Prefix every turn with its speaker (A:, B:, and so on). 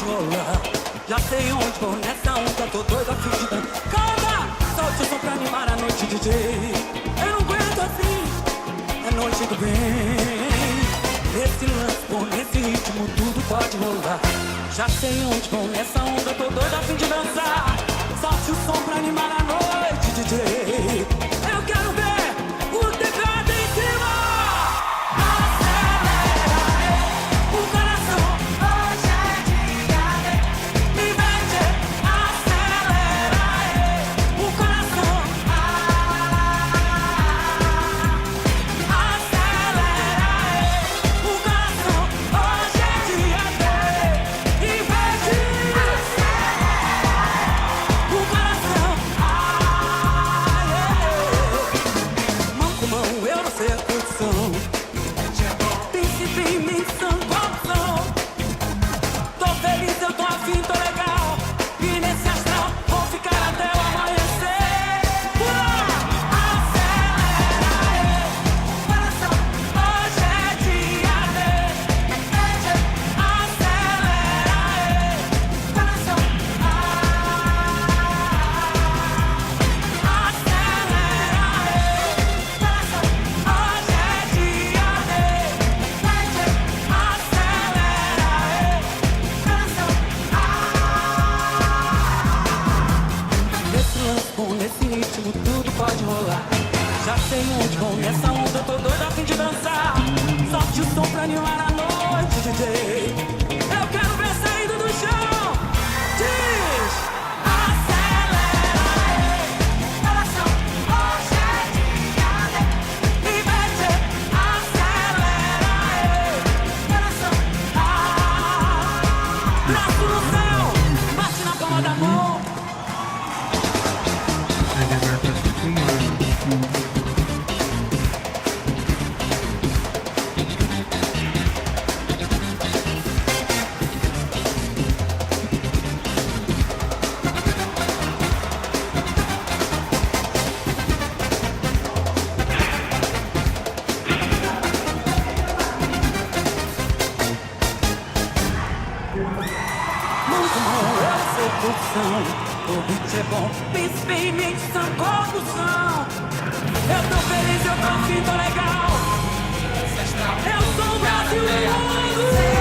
A: rolar. Já sei onde vou nessa onda, tô doido a fim de dar. Calma, solte o som pra animar a noite, DJ. Eu não aguento assim, é noite do bem. Nesse lance, pô, nesse ritmo, tudo pode rolar. Já sei onde vou nessa onda, tô doido a fim de dançar. Solte o som pra animar a noite, DJ. Eu quero ver o teclado em cima. Acelera o coração. Hoje é dia de me mete. Acelera o coração. Acelera o coração. Hoje é dia de me mete. O coração. Mão com mão, eu não sei a condição. Príncipe em mim, são corrupção. Tô feliz, eu tô afim, tô legal. E nesse astral, vou ficar até o amanhecer. Acelera o coração. Hoje é dia de acelera o coração. Nesse lance bom, nesse ritmo, tudo pode rolar. Já sei onde vou nessa onda, tô doido a fim de dançar. Solte o som pra animar a noite, DJ. Eu quero ver saindo do chão. Diz! Acelera o coração. Hoje é dia de me mete. Acelera o coração. Braço no céu, bate na palma da mão. Muito bom, eu sei curtição. O beat é bom, príncipe em mim, são corrupção. Eu tô feliz, eu tô afim, tô legal. Eu sou o Brasil e o mundo.